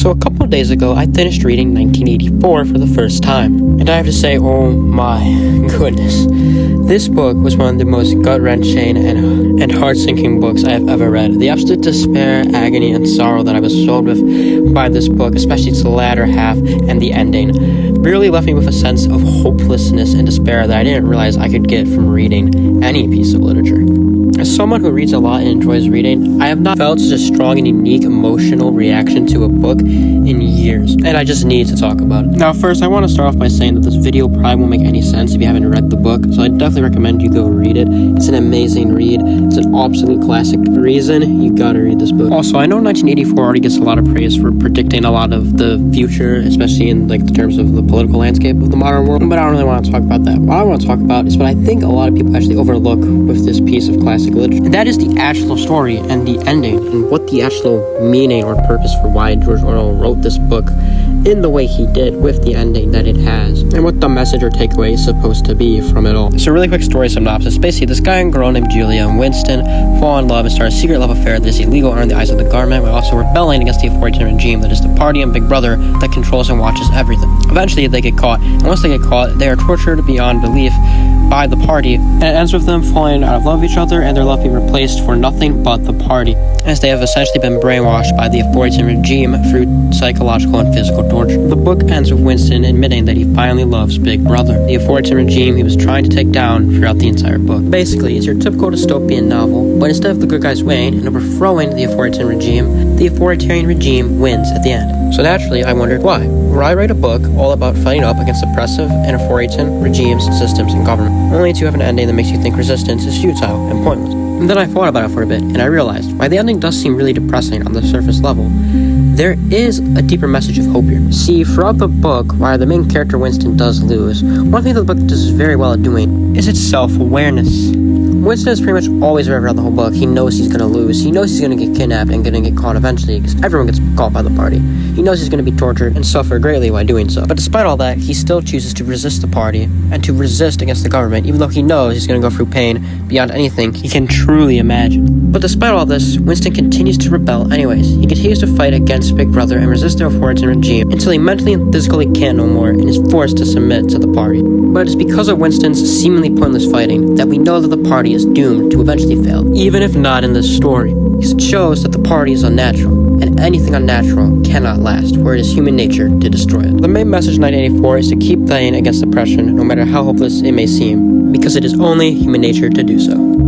So a couple of days ago, I finished reading 1984 for the first time. And I have to say, oh my goodness. This book was one of the most gut-wrenching and heart-sinking books I have ever read. The absolute despair, agony, and sorrow that I was filled with by this book, especially its latter half and the ending, really left me with a sense of hopelessness and despair that I didn't realize I could get from reading any piece of literature. As someone who reads a lot and enjoys reading, I have not felt such a strong and unique emotional reaction to a book in years, and I just need to talk about it. Now first, I want to start off by saying that this video probably won't make any sense if you haven't read the book, so I definitely recommend you go read it. It's an amazing read. It's an absolute classic. Reason you gotta read this book. Also, I know 1984 already gets a lot of praise for predicting a lot of the future, especially in the terms of the political landscape of the modern world, but I don't really want to talk about that. What I want to talk about is what I think a lot of people actually overlook with this piece of classic literature, and that is the actual story and the ending, and what the actual meaning or purpose for why George Orwell wrote this book in the way he did with the ending that it has, and what the message or takeaway is supposed to be from it all. So really quick story synopsis. Basically, this guy and girl named Julia and Winston fall in love and start a secret love affair that is illegal under the eyes of the government, while also rebelling against the authoritarian regime that is the party and Big Brother that controls and watches everything. Eventually, they get caught, and once they get caught, they are tortured beyond belief by the party, and it ends with them falling out of love with each other and their love being replaced for nothing but the party, as they have essentially been brainwashed by the authoritarian regime through psychological and physical torture. The book ends with Winston admitting that he finally loves Big Brother, the authoritarian regime he was trying to take down throughout the entire book. Basically, it's your typical dystopian novel, but instead of the good guys winning and overthrowing the authoritarian regime wins at the end. So naturally, I wondered why. Would I write a book all about fighting up against oppressive and authoritarian regimes, systems, and government, only to have an ending that makes you think resistance is futile and pointless? And then I thought about it for a bit, and I realized, while the ending does seem really depressing on the surface level, there is a deeper message of hope here. See, throughout the book, while the main character Winston does lose, one thing that the book does very well at doing is its self-awareness. Winston is pretty much always right around the whole book. He knows he's going to lose. He knows he's going to get kidnapped and going to get caught eventually, because everyone gets caught by the party. He knows he's going to be tortured and suffer greatly while doing so. But despite all that, he still chooses to resist the party and to resist against the government, even though he knows he's going to go through pain beyond anything he can truly imagine. But despite all this, Winston continues to rebel anyways. He continues to fight against Big Brother and resist the authoritarian regime until he mentally and physically can't no more and is forced to submit to the party. But it's because of Winston's seemingly pointless fighting that we know that the party is doomed to eventually fail, even if not in this story, because it shows that the party is unnatural, and anything unnatural cannot last, where it is human nature to destroy it. The main message of 1984 is to keep fighting against oppression, no matter how hopeless it may seem, because it is only human nature to do so.